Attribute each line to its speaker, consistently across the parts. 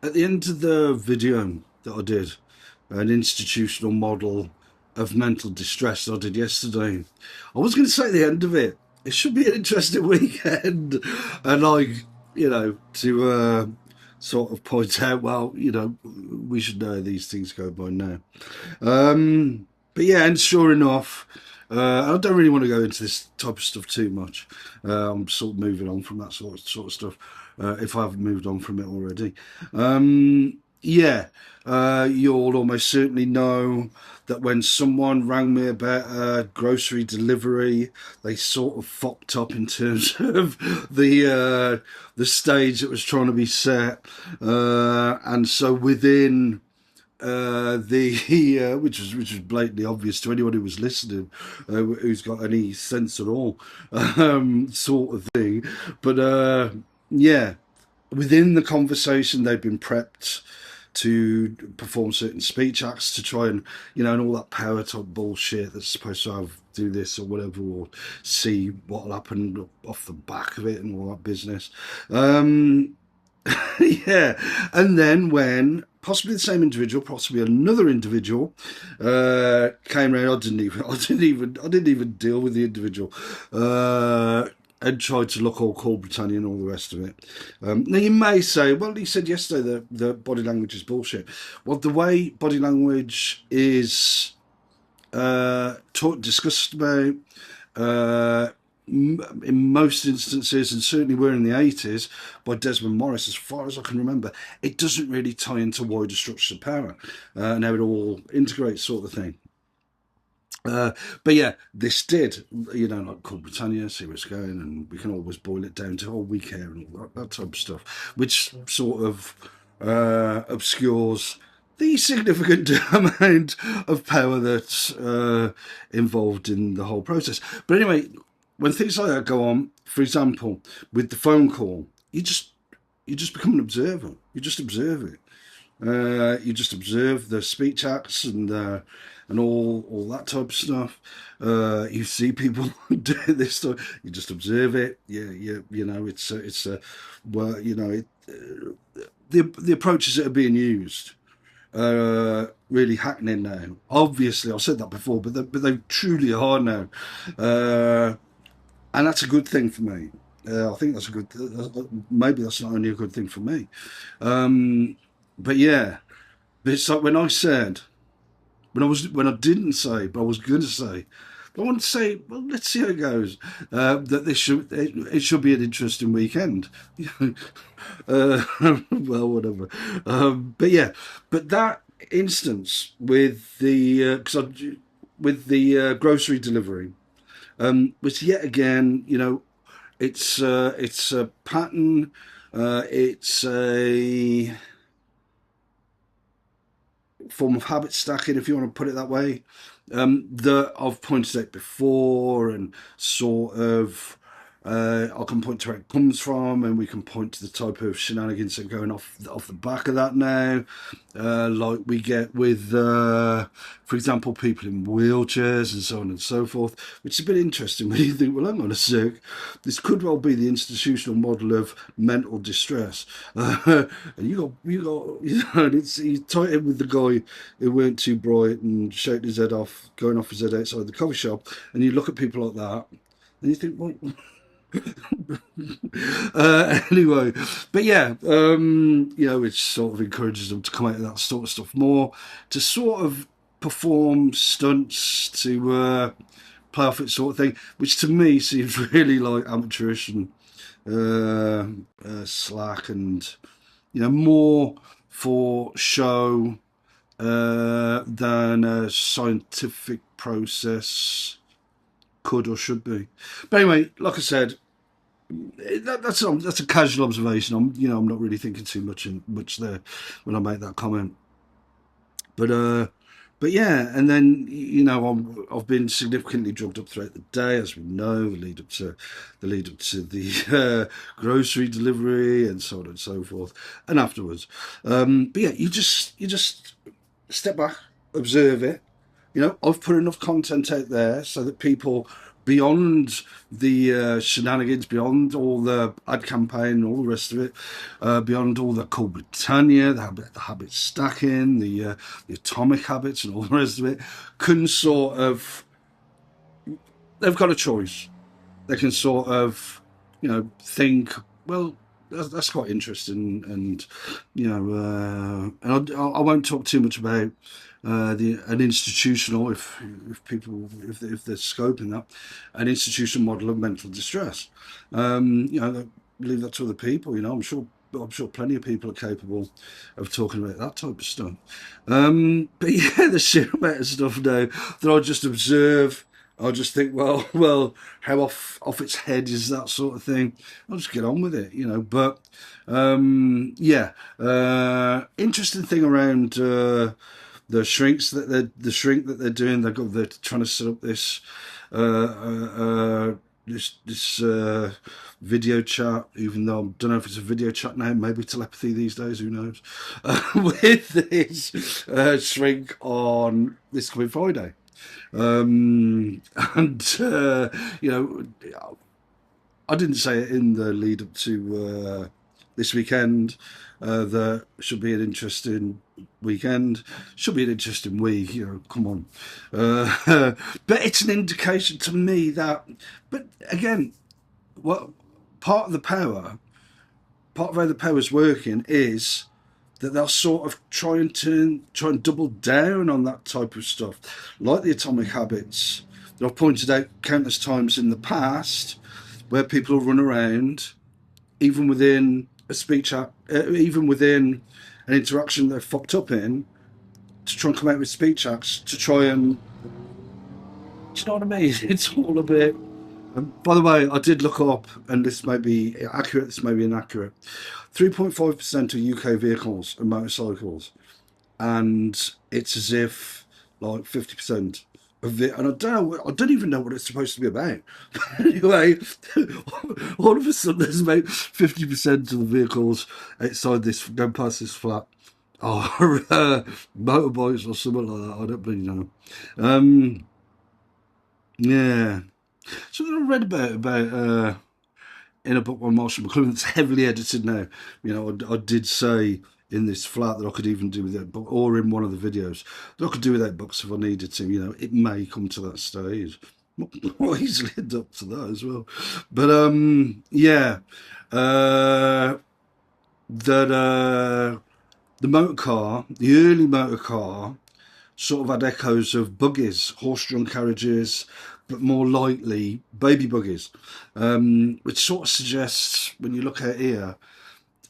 Speaker 1: At the end of the video that I did, an institutional model of mental distress that I did yesterday, I was going to say at the end of it, it should be an interesting weekend. And like, to sort of point out, well, we should know these things go by now. But yeah, and sure enough, I don't really want to go into this type of stuff too much. I'm sort of moving on from that sort of stuff, if I haven't moved on from it already. Yeah, you'll almost certainly know that when someone rang me about a grocery delivery, they sort of fucked up in terms of the stage that was trying to be set, and so within the which was blatantly obvious to anyone who was listening, who's got any sense at all, sort of thing. But yeah, within the conversation, they've been prepped to perform certain speech acts to try and and all that power type bullshit that's supposed to have do this or whatever, or see what'll happen off the back of it and all that business. Yeah, and then when possibly the same individual, possibly another individual, came around, I didn't even deal with the individual, and tried to look all cool Britannia and all the rest of it. Now you may say, well, he said yesterday that the body language is bullshit. Well, the way body language is discussed about. Uh, in most instances, and certainly were in the 80s, by Desmond Morris, as far as I can remember, it doesn't really tie into wider structures of power and how it all integrates, sort of thing. But yeah, this did, like Cool Britannia, see where it's going, and we can always boil it down to, oh, we care, and all that type of stuff, which sort of obscures the significant amount of power that's involved in the whole process. But anyway, when things like that go on, for example, with the phone call, you just become an observer. You just observe it. You just observe the speech acts and all that type of stuff. You see people doing this stuff. You just observe it. It's well, the approaches that are being used really hackneying now. Obviously, I've said that before, but they truly are now, and that's a good thing for me. I think that's a good. Maybe that's not only a good thing for me, but yeah. But it's like when I said when I didn't say, but I was going to say. I want to say, well, let's see how it goes. That it should be an interesting weekend. Well, whatever. But yeah, but that instance with the with the grocery delivery was yet again, it's a pattern. It's a form of habit stacking, if you want to put it that way, that I've pointed out before, and sort of I can point to where it comes from, and we can point to the type of shenanigans that are going off the back of that now, like we get with, for example, people in wheelchairs and so on and so forth, which is a bit interesting when you think, well, hang on a sec, this could well be the institutional model of mental distress, and it's you tie it in with the guy who weren't too bright and shaking his head off, going off his head outside the coffee shop, and you look at people like that, and you think, well. Anyway, but yeah, it sort of encourages them to come out of that sort of stuff more, to sort of perform stunts, to play off it, sort of thing, which to me seems really like amateurish and slack, and more for show than a scientific process could or should be. But anyway, like I said, that's a casual observation. I'm not really thinking too much there when I make that comment. But but yeah, and then I've been significantly drugged up throughout the day, as we know, the lead up to the grocery delivery and so on and so forth, and afterwards. But yeah, you just step back, observe it. I've put enough content out there so that people beyond the shenanigans, beyond all the ad campaign and all the rest of it, beyond all the Cool Britannia, the habit stacking, the atomic habits and all the rest of it, can sort of, they've got a choice. They can sort of, think, well, that's quite interesting, and and I won't talk too much about an institutional, if they're scoping that, an institutional model of mental distress. Leave that to other people. I'm sure plenty of people are capable of talking about that type of stuff. But yeah, the sheer amount of stuff now that I just observe, I'll just think, well, how off its head is that sort of thing? I'll just get on with it, But yeah, interesting thing around the shrink that they're doing. They're trying to set up this this video chat, even though I don't know if it's a video chat now, maybe telepathy these days, who knows, with this shrink on this coming Friday. And I didn't say it in the lead up to this weekend. That should be an interesting weekend. Should be an interesting week. Come on. But it's an indication to me that. But again, what part of how the power's working is that they'll sort of try and double down on that type of stuff, like the atomic habits that I've pointed out countless times in the past, where people will run around, even within a speech app, even within an interaction they're fucked up in, to try and come out with speech acts to try and, do you know what I mean? It's all a bit. By the way, I did look up, and this may be accurate, this may be inaccurate. 3.5% of UK vehicles are motorcycles, and it's as if like 50% of it. And I don't even know what it's supposed to be about. But anyway, all of a sudden, there's about 50% of the vehicles outside this, going past this flat, are motorbikes or something like that. I don't really know. Yeah. Something I read about in a book by Marshall McLuhan that's heavily edited now. I did say in this flat that I could even do without book, or in one of the videos that I could do without books if I needed to. It may come to that stage. More easily end up to that as well. But yeah, that the motor car, the early motor car, sort of had echoes of buggies, horse-drawn carriages, but more likely baby buggies, which sort of suggests, when you look at here,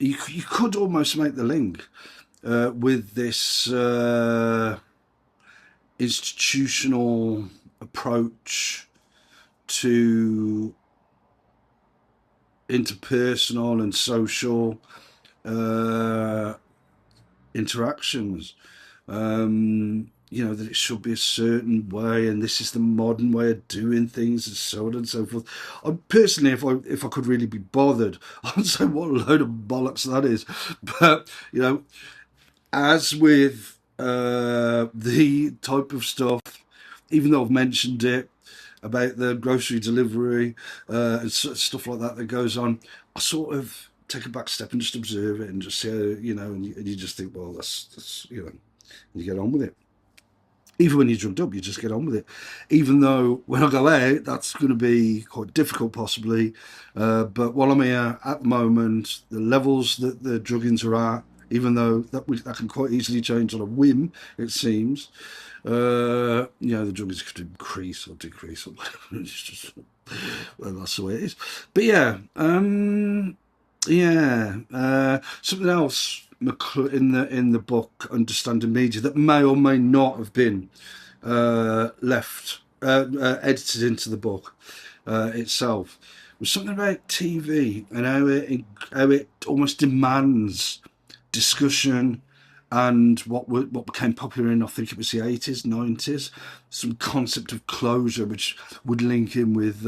Speaker 1: you could almost make the link with this institutional approach to interpersonal and social interactions. That it should be a certain way, and this is the modern way of doing things, and so on and so forth. Personally, if I could really be bothered, I'd say what a load of bollocks that is. But as with the type of stuff, even though I've mentioned it about the grocery delivery and stuff like that goes on, I sort of take a back step and just observe it and just say, and you just think, well, that's you get on with it. Even when you're drugged up, you just get on with it. Even though when I go out, that's going to be quite difficult, possibly. But while I'm here at the moment, the levels that the druggings are at, even though that can quite easily change on a whim, it seems. The druggings could increase or decrease or whatever. It's just, well, that's the way it is. But yeah, something else in the book Understanding Media that may or may not have been edited into the book itself was something about TV and how it almost demands discussion, and what became popular in, I think it was the 80s, 90s, some concept of closure, which would link in with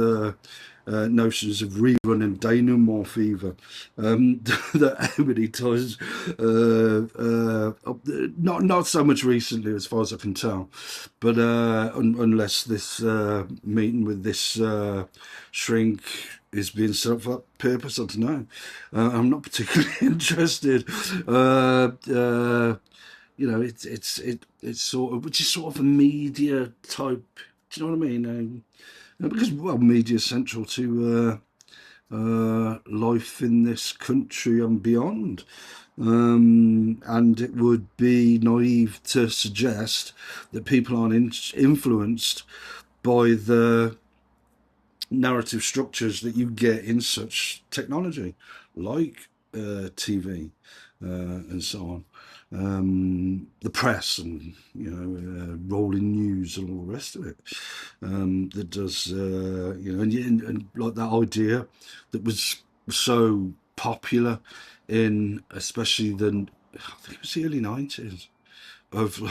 Speaker 1: notions of rerunning denouement fever that Emily does. Not so much recently, as far as I can tell, but unless this meeting with this shrink is being set up for that purpose, I don't know. I'm not particularly interested. It's sort of, which is sort of a media type. Do you know what I mean? Because media is central to life in this country and beyond. And it would be naive to suggest that people aren't influenced by the narrative structures that you get in such technology, like TV and so on. The press and rolling news and all the rest of it, that does and like that idea that was so popular in especially I think it was the early 90s of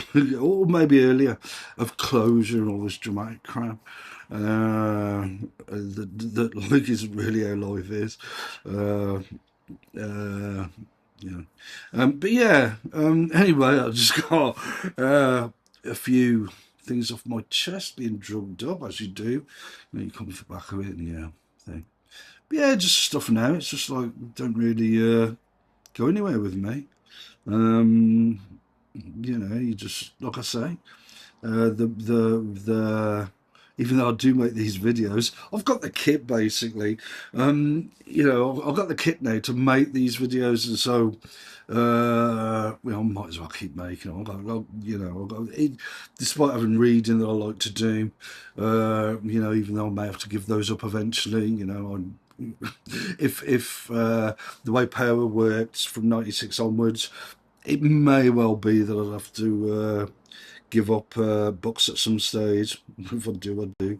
Speaker 1: or maybe earlier, of closure and all this dramatic crap that like isn't really how life is. Yeah. But yeah, anyway, I just got a few things off my chest being drugged up, as you do. You come for back of it, and yeah, thing. But yeah, just stuff now. It's just like, don't really go anywhere with me. You just, like I say, the even though I do make these videos, I've got the kit basically. I've got the kit now to make these videos, and so I might as well keep making them. Despite having reading that I like to do, even though I may have to give those up eventually, if the way power works from '96 onwards, it may well be that I'll have to give up books at some stage. If I do, I do.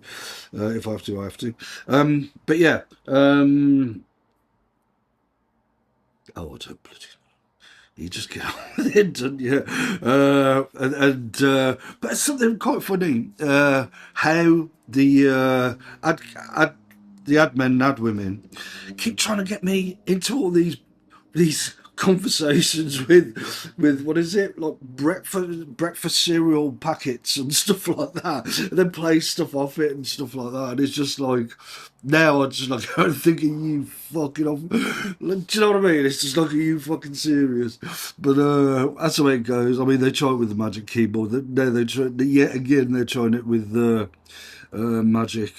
Speaker 1: If I have to, I have to. But yeah. I don't bloody. You just get on with it, don't you? But it's something quite funny. How the admin and adwomen keep trying to get me into all these conversations with what is it, like breakfast cereal packets and stuff like that, and then play stuff off it and stuff like that. And it's just like, now I'm just like, I'm thinking, you fucking off. Like, do you know what I mean? It's just like, are you fucking serious? But that's the way it goes. I mean, they try it with the Magic Keyboard. They try yet again. They're trying it with the magic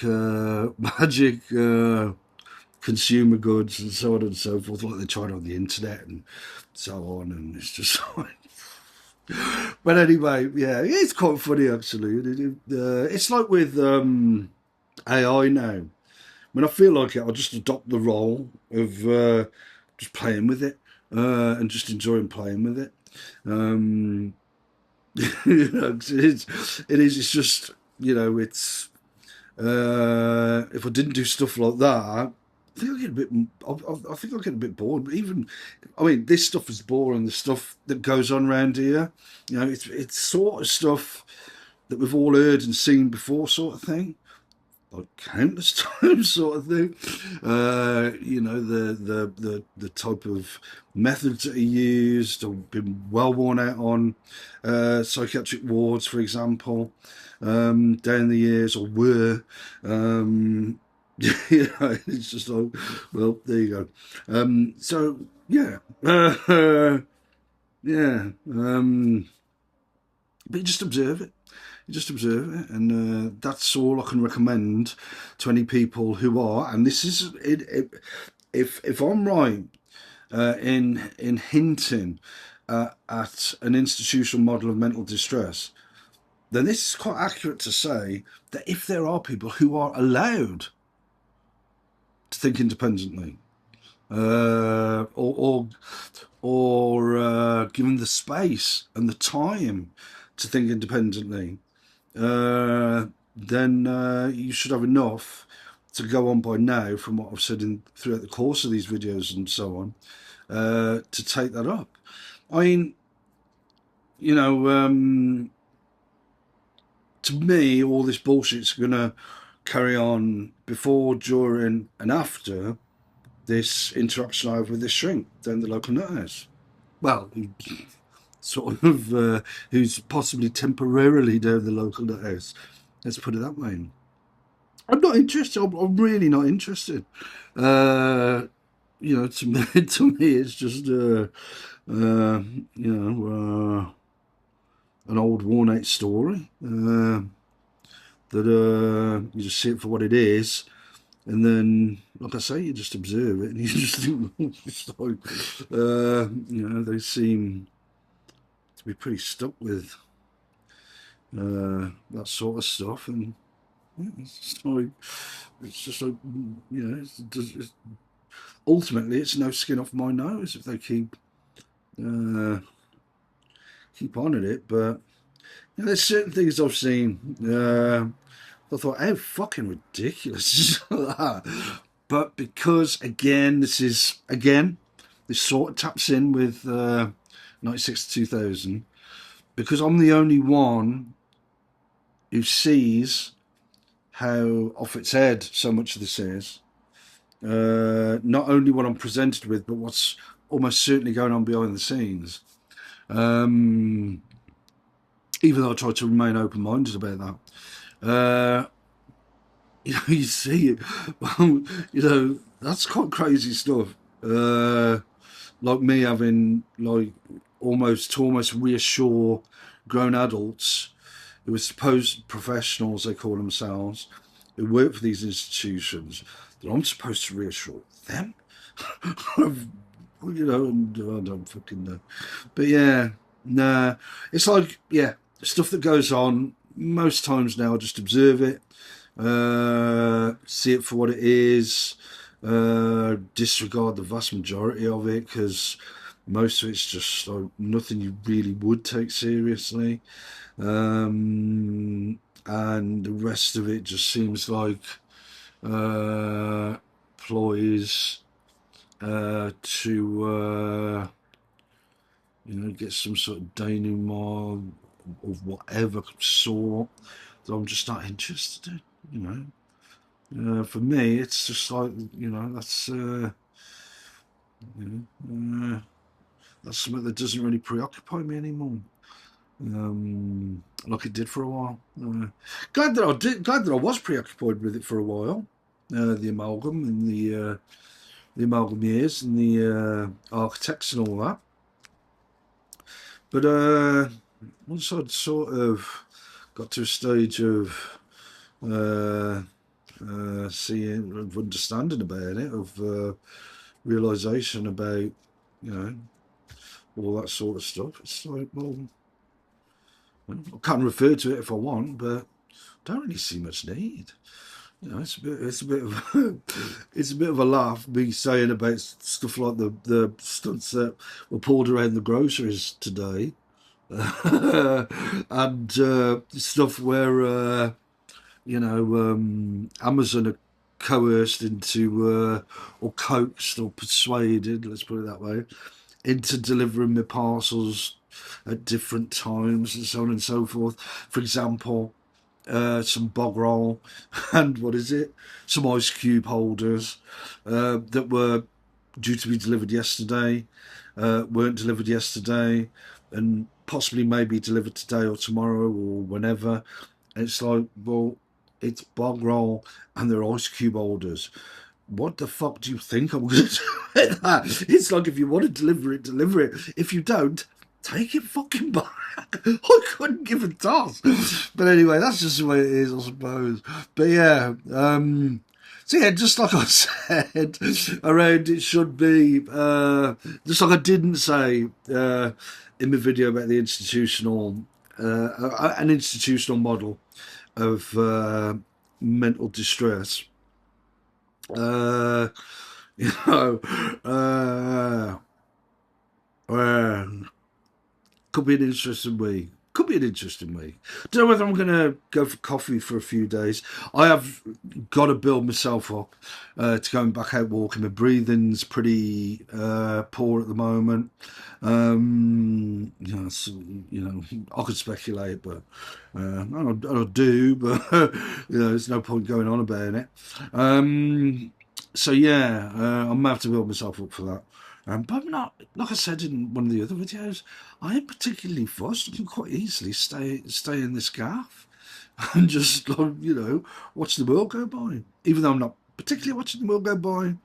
Speaker 1: consumer goods and so on and so forth, like they tried on the internet and so on, and it's just like. But anyway, yeah, it's quite funny actually. It's like with AI now. When I feel like it, I'll just adopt the role of just playing with it and just enjoying playing with it. It's just, it's if I didn't do stuff like that, I think I get a bit. I think I get a bit bored. But even, I mean, this stuff is boring. The stuff that goes on around here, it's sort of stuff that we've all heard and seen before, sort of thing, like countless times, sort of thing. The type of methods that are used have been well worn out on psychiatric wards, for example, down the years, or were. It's just like, well, there you go. So yeah, yeah. But you just observe it. You just observe it, and that's all I can recommend to any people who are. And this is it. If I'm right in hinting at an institutional model of mental distress, then this is quite accurate to say that if there are people who are allowed to think independently, or given the space and the time to think independently, then you should have enough to go on by now, from what I've said throughout the course of these videos and so on, to take that up. I mean, to me, all this bullshit's going to carry on before, during, and after this interaction I have with this shrink down the local nut house. Well, sort of, who's possibly temporarily down the local nut house. Let's put it that way. I'm not interested. I'm really not interested. You know, to me, it's just, an old worn-out story. That you just see it for what it is, and then, like I say, you just observe it, and you just think, they seem to be pretty stuck with that sort of stuff, and it's just like, ultimately, it's no skin off my nose if they keep on at it. But there's certain things I've seen. I thought, how fucking ridiculous is that? But because, again, this sort of taps in with 96 to 2000, because I'm the only one who sees how off its head so much of this is. Not only what I'm presented with, but what's almost certainly going on behind the scenes. Even though I try to remain open-minded about that. You see it. That's quite crazy stuff. Like me having, like, to almost reassure grown adults who are supposed professionals, they call themselves, who work for these institutions, that I'm supposed to reassure them. And I don't fucking know. But yeah, nah. It's like, stuff that goes on. Most times now I just observe it, see it for what it is, disregard the vast majority of it, because most of it's just like nothing you really would take seriously, and the rest of it just seems like ploys to get some sort of denouement of whatever sort that I'm just not interested in. For me, it's just like, that's something that doesn't really preoccupy me anymore, like it did for a while. Glad that I was preoccupied with it for a while. The amalgam and the amalgam years and the architects and all that. But once I'd sort of got to a stage of seeing, of understanding about it, of realization about, all that sort of stuff, it's like, well, I can refer to it if I want, but I don't really see much need. It's a bit of it's a bit of a laugh, me saying about stuff like the stunts that were pulled around the groceries today, and stuff where Amazon are coerced into or coaxed or persuaded, let's put it that way, into delivering my parcels at different times and so on and so forth. For example, some bog roll and some ice cube holders that were due to be delivered yesterday, weren't delivered yesterday, and possibly maybe delivered today or tomorrow or whenever. And it's like, well, it's bog roll and they're ice cube holders. What the fuck do you think I'm going to do with that? It's like, if you want to deliver it, deliver it. If you don't, take it fucking back. I couldn't give a toss. But anyway, that's just the way it is, I suppose. But yeah, so yeah, just like I said, around it should be, just like I didn't say in the video about the an institutional model of mental distress. Could be an interesting week. Could be an interesting week. Don't know whether I'm going to go for coffee for a few days. I have got to build myself up to going back out walking. My breathing's pretty poor at the moment. I could speculate, but I do. But there's no point going on about it. So yeah, I'm gonna have to build myself up for that. But I'm not, like I said in one of the other videos, I ain't particularly fussed. I can quite easily stay in this gaff and just, watch the world go by. Even though I'm not particularly watching the world go by,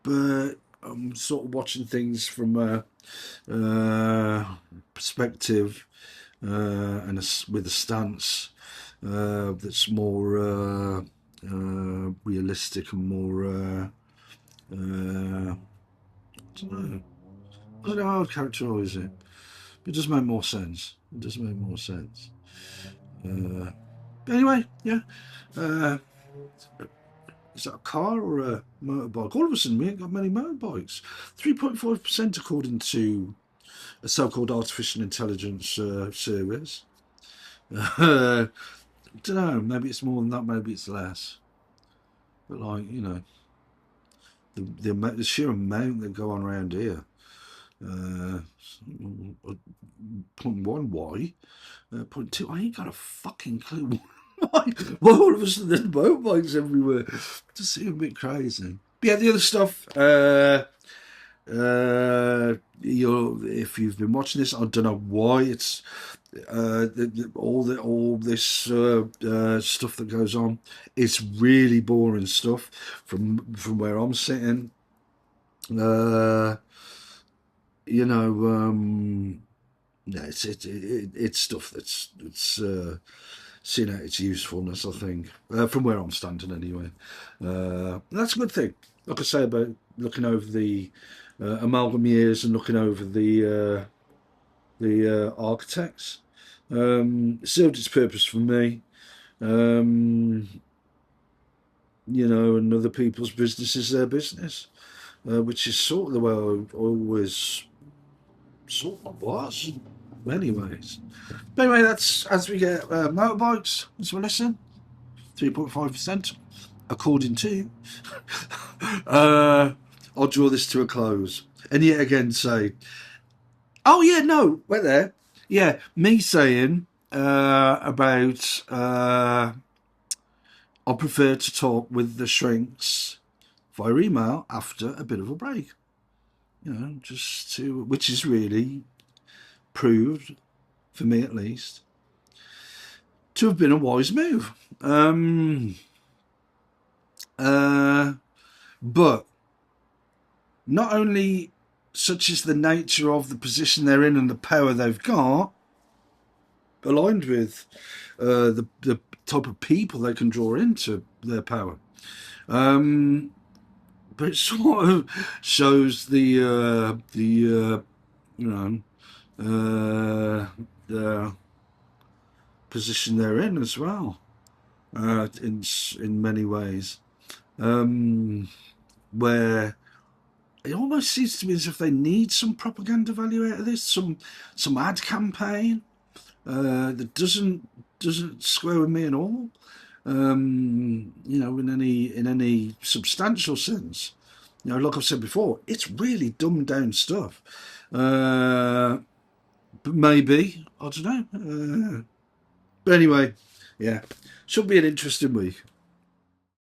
Speaker 1: but I'm sort of watching things from a perspective and with a stance that's more realistic and more. I don't know how I'd characterise it. It does make more sense. But anyway, yeah. Is that a car or a motorbike? All of a sudden, we ain't got many motorbikes. 3.5% according to a so-called artificial intelligence service. I don't know. Maybe it's more than that. Maybe it's less. But the sheer amount that go on around here. 0.1 why? 0.2. I ain't got a fucking clue why. Why all of a sudden there's motorbikes everywhere? Just seems a bit crazy. But yeah, the other stuff. If you've been watching this, I don't know why it's all this stuff that goes on. It's really boring stuff from where I'm sitting. It's stuff that's seen out its usefulness, I think, from where I'm standing anyway. That's a good thing. Like I say about looking over the amalgam years and looking over the architects. It served its purpose for me. And other people's business is their business, which is sort of the way I always sort of was. Anyways, but anyway, that's as we get motorbikes as we listen. 3.5%, according to. I'll draw this to a close, and yet again say, "Oh yeah, no, wait there." Yeah, me saying about I prefer to talk with the shrinks via email after a bit of a break. Just to, which is really proved, for me at least, to have been a wise move. But not only such is the nature of the position they're in and the power they've got, aligned with the type of people they can draw into their power. But it sort of shows the position they're in as well, in many ways, where it almost seems to me as if they need some propaganda value out of this, some ad campaign that doesn't square with me at all. In any substantial sense. Like I've said before, it's really dumbed down stuff. But maybe, I don't know. But anyway, yeah, should be an interesting week.